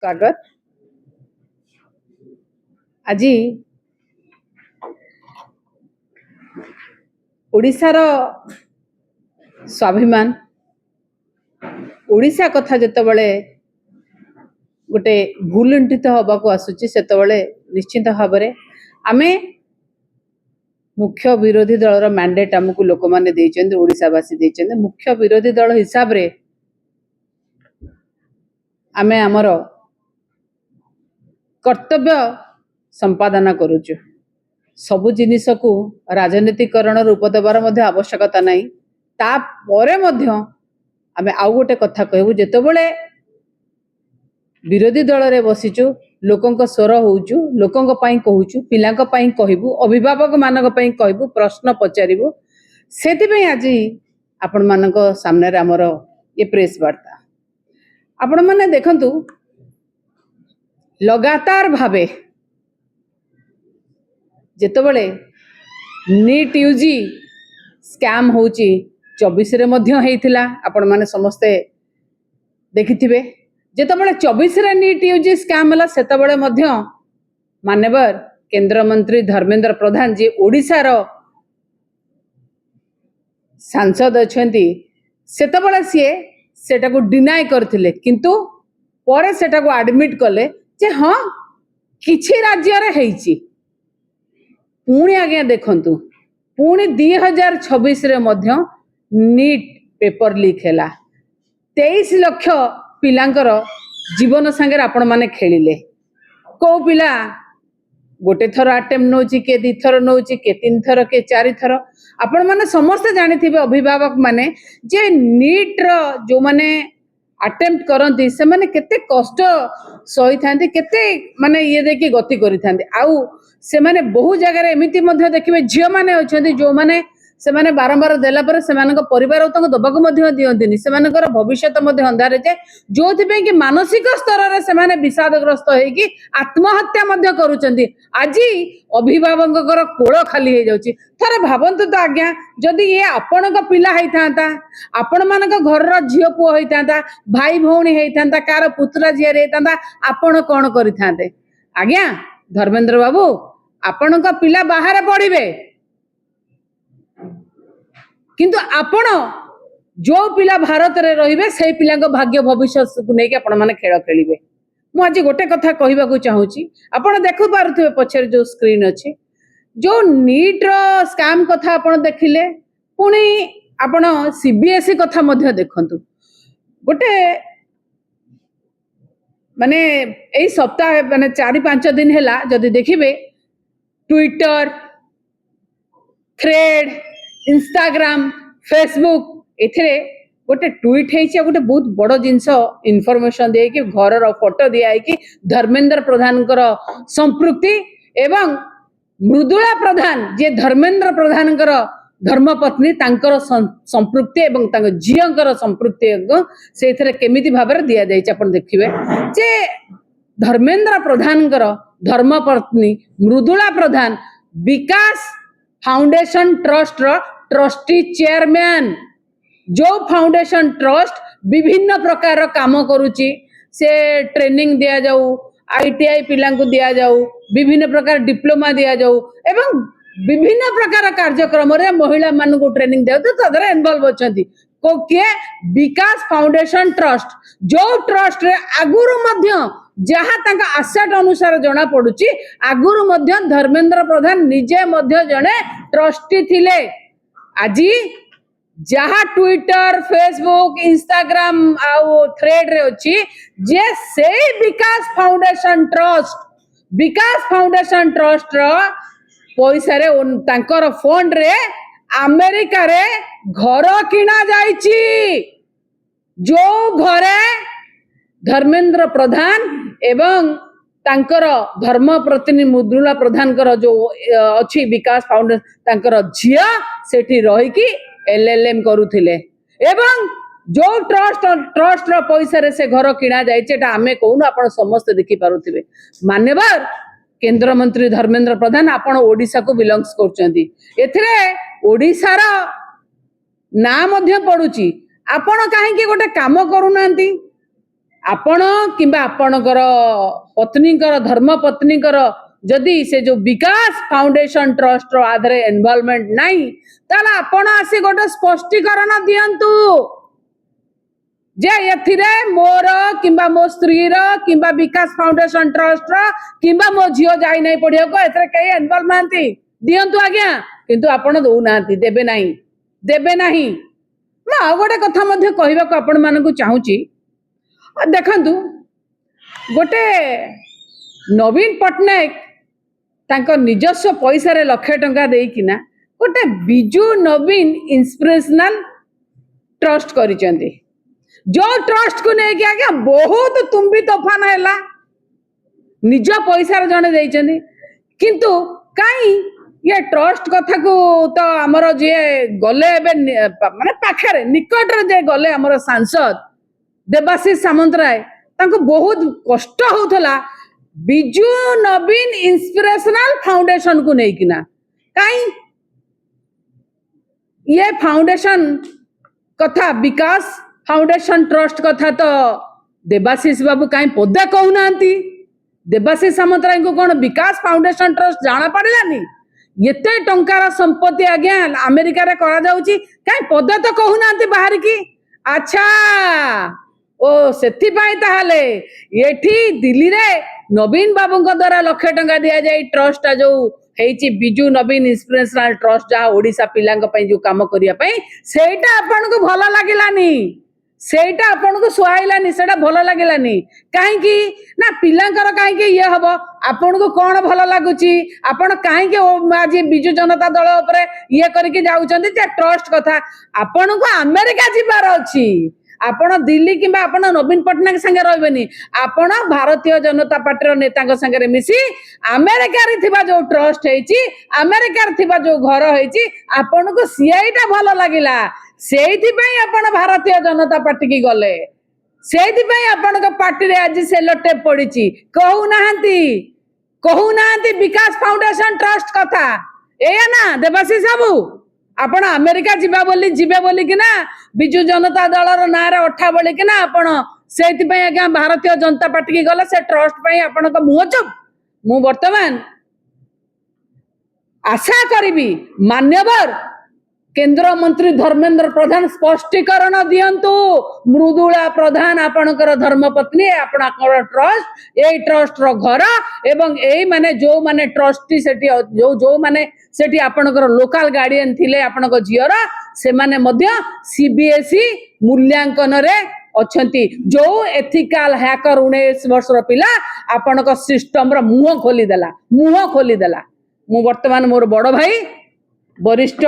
स्वागत। आज ओडिशार स्वाभिमान ओडिशा कथा जितेबाला गोटे भूलुंठित हवाक आसूची से निश्चित भाव में आमे मुख्य विरोधी दलर मैंडेट आमको लोक मैंने देइछन्ते ओडिशावासी देइछन्ते मुख्य विरोधी दल हिसाब रे आमे आमर कर्तव्य संपादन करुचु। सबु जिनिस को राजनीतिकरण रूप देवार आवश्यकता नहीं। तापरे आमे आउ गोटे कथा कहबू जेतेबेले विरोधी दल रे बसीचु लोकंक स्वर होउचु लोकंक पई कहूचु पिलांक पई कहबू अभिभावक मानक पई कहबू प्रश्न पचारिबू सेति पई आज आपण मानक सामने रे हमर ये प्रेस वार्ता आपण माने देखंतु लगातार भावे जेतेबेले नीट यूजी स्कैम होउची 24 रे मध्य हेइथिला आपण माने समस्ते देखिथिबे। जेतेबेले 24 रे नीट यूजी स्कैम हला सेतेबेले मध्य माननीय केंद्र मंत्री धर्मेंद्र प्रधान जी ओडिसा रो सांसद अछंती सेतेबेले सीए सेटा को डिनाय करथिले किंतु परे सेटा को एडमिट कले जे हां किछि राज्य रे हेइची। पुणी आज्ञा देखंतु पुणी 2026 रे मध्य नीट पेपर लीक हैला 23 लाख पिलांकर जीवन संगे आपण माने खेलिले। को पिला गोटे थर अटेम्प्ट नौची के 2 थर नौची के 3 थर के 4 थर आपण माने समस्त जानिथिबे अभिभावक माने जे नीट रो जो माने अटेम्प्ट करंती से माने केते कष्ट सही थांती केते माने ये देखि गति करि थांती आउ से माने बहु जगह रे एमिति मध्ये देखिबे झियो माने अछंती जो माने से माने बारंबार देला पर से मानक परिवार तक दबाक मध्ये दियंतिनी से मानकर भविष्य मध्ये अंधार जे जोथि पे कि मानसिक स्तर रे से माने विषादग्रस्त हे कि आत्महत्या मध्ये करूचंती। आज अभिभावककर कोळ खाली हे जाउची। थरे भाबंतु तो आज्ञा जदि ये आपणक पिला हेइ थांता आपण मानक घर रो झियो पुओ हेइ थांता भाई भौणी हेइ थांता कार पुतला झिया रे थांता आपण कोन करि थांते। आज्ञा धर्मेंद्र बाबू आपणक पिला बाहर पढ़िबे किंतु आपण जो पिला भारत रे रहिबे से पिला भाग्य भविष्य को लेके आपण माने खेल खेलिबे। मु आज गोटे कथा कहबा को चाहूची आपण देखु पारुथिबे पछर जो स्क्रीन अछि जो नीट रो स्कैम कथा आपण देखिले पुणी आपण सीबीएसई कथा मध्ये देखंतु गोटे माने एई सप्ताह माने 4-5 दिन हैला जदि देखिबे ट्विटर थ्रेड इंस्टाग्राम फेसबुक एथिरे गोटे ट्वीट हेइछि गोटे बहुत बड़ जिंस इनफॉरमेशन दे कि घर रो फोटो दिया है कि धर्मेंद्र प्रधान कर संपृक्ति एवं मृदुला प्रधान जे धर्मेंद्र प्रधान कर धर्मपत्नी तांकर संपृक्ति एवं तांक झियंकर संपृक्ति सेथिरे केमिति भाबरे दिया जाइछि आपण देखिबे जे धर्मेंद्र प्रधान कर धर्मपत्नी मृदुला प्रधान विकास फाउंडेशन ट्रस्ट रो ट्रस्टी चेयरमैन जो फाउंडेशन ट्रस्ट विभिन्न प्रकार काम करूची से ट्रेनिंग दिया जाऊ आईटीआई पिला को दिया जाऊ विभिन्न प्रकार डिप्लोमा दिया जाऊ एवं विभिन्न प्रकार कार्यक्रम रे महिला मान को ट्रेनिंग दिया तो तदरे इन्वॉल्व अछंती को के विकास फाउंडेशन ट्रस्ट जो ट्रस्ट रे आगुरु मध्य जहा तांका आसेट अनुसार जना पडुची आगुरु मध्य धर्मेंद्र प्रधान निजे मध्य जने ट्रस्टी थिले। आज जहा ट्विटर फेसबुक इंस्टाग्राम आउ थ्रेड रे अछि जे से विकास फाउंडेशन ट्रस्ट रो पैसा रे तांकर फंड रे अमेरिका रे घर किना जाइची जो घरे धर्मेंद्र प्रधान एवं तांकर धर्मपत्नी मृदुला प्रधान कर जो अछि विकास फाउंडेशन तांकर झिया सेठी रही कि एलएलएम करूथिले एवं जो ट्रस्ट रो पैसा रे से घर किना जाइचे एटा आमे कहून आपण समस्त देखि पारुथिबे। मान्यवर केंद्र मंत्री धर्मेंद्र प्रधान आपण ओडिसा को बिलोंग्स करचंती एथिरे ओडिसा रो ना मध्य पडुची आपण काहे कि गोटे काम करू नांती आपण किंबा आपणकर पत्नीकर धर्म पत्नीकर जदि से जो विकास फाउंडेशन ट्रस्ट रो आधारे इन्वॉल्वमेंट नहीं ताला आपण आसी गोटे स्पष्टीकरण दियंतु जे एथिरे मोर किंबा मो स्त्री रो किंबा विकास फाउंडेशन ट्रस्ट रो किंबा मो झियो जाई नहीं पढ़ियो को एथरे कई इन्वॉल्व नांती दियंतु आज्ञा किंतु आपण दउ नांती देबे नहीं मैं आ गोटे कथा मध्ये कहबा को आपण मानकु चाहूची देखंतु गोटे नवीन पटनायक तांको निजस्व पैसा रे लक्ष टंका देकिना गोटे बिजू नवीन इंस्पिरेशनल ट्रस्ट करिसेंती जो ट्रस्ट को नहीं आज्ञा बहुत तुम्बी तोफान हैला निज पैसा जने देइचंदी किंतु काई ये ट्रस्ट कथा को तो हमर जे गले माने पाखरे निकट रे जे गले हमर सांसद देवाशीष सामंतराय तांको बहुत कष्ट होथला बिजू नवीन इंस्पिरेशनल फाउंडेशन को नहीं किना काई ये फाउंडेशन कथा विकास फाउंडेशन ट्रस्ट कथा तो देवाशीष बाबू कहीं पदा कहूना देवाशीष सामंतराय को कौन विकास फाउंडेशन ट्रस्ट जाना पड़लानी एते टंकार संपत्ति आज्ञा अमेरिका रे करा जाउची कहीं पदा तो कहूना बाहर की अच्छा ओ सेथि पाई ताहाले एठी दिल्ली रे नवीन बाबू द्वारा लक्ष टंका दिया जाए ट्रस्ट जो हेची बिजू नवीन इंस्पिरेशनल ट्रस्ट जहाँ ओडिशा पिलांग पई जो काम करिया पई सेटा आपन को भलो लागिलानी सेटा आपन को सुहाइलानी सेटा भलो लागिलानी काहे की ना पिलांकर काहे की ये हबो आपन को कोन भलो लागुची आपन काहे के आज बिजू जनता दल ऊपर ये करके जाउचंदी जे ट्रस्ट कथा आपन को अमेरिका जिबार अछि आपण दिल्ली किंबा आपण नवीन पटनायक संगे रहबेनी आपण भारतीय जनता पार्टी नेता संगे मिसी अमेरिका रे थिबा जो ट्रस्ट हेची अमेरिका रे थिबा जो घर हेची आपण को सीआईटा भलो लागिला सेइथि पई आपण भारतीय जनता पार्टी की गले सेइथि पई आपण को पार्टी रे आज सेलो टेप पड़ीची कहू नाहंती विकास फाउंडेशन ट्रस्ट कथा एया ना देवाशीष बाबू आपण अमेरिका जिबा बोली जिबे बोली कि ना बिजू जनता दल रो ना रे अठा बोली कि ना आपण सेति पई आज्ञा भारतीय जनता पार्टी की गला से ट्रस्ट पई आपण को मुह चुप मु वर्तमान आशा करिबी मान्यवर केंद्र मंत्री धर्मेंद्र प्रधान स्पष्टीकरण दियंतु मृदुला प्रधान आपणकर धर्मपत्नी आपणकर ट्रस्ट ए ट्रस्ट रो घर एवं एई माने जो माने ट्रस्टी सेठी जो माने सेठी आपणकर लोकल गार्डियन थिले आपणक जियर से माने मध्य सीबीएसई मूल्यांकन रे अछंती जो एथिकल हैकर 19 वर्ष रो पिला आपणक सिस्टम रो मुंह खोली देला मु वर्तमान मोर बड़ भाई वरिष्ठ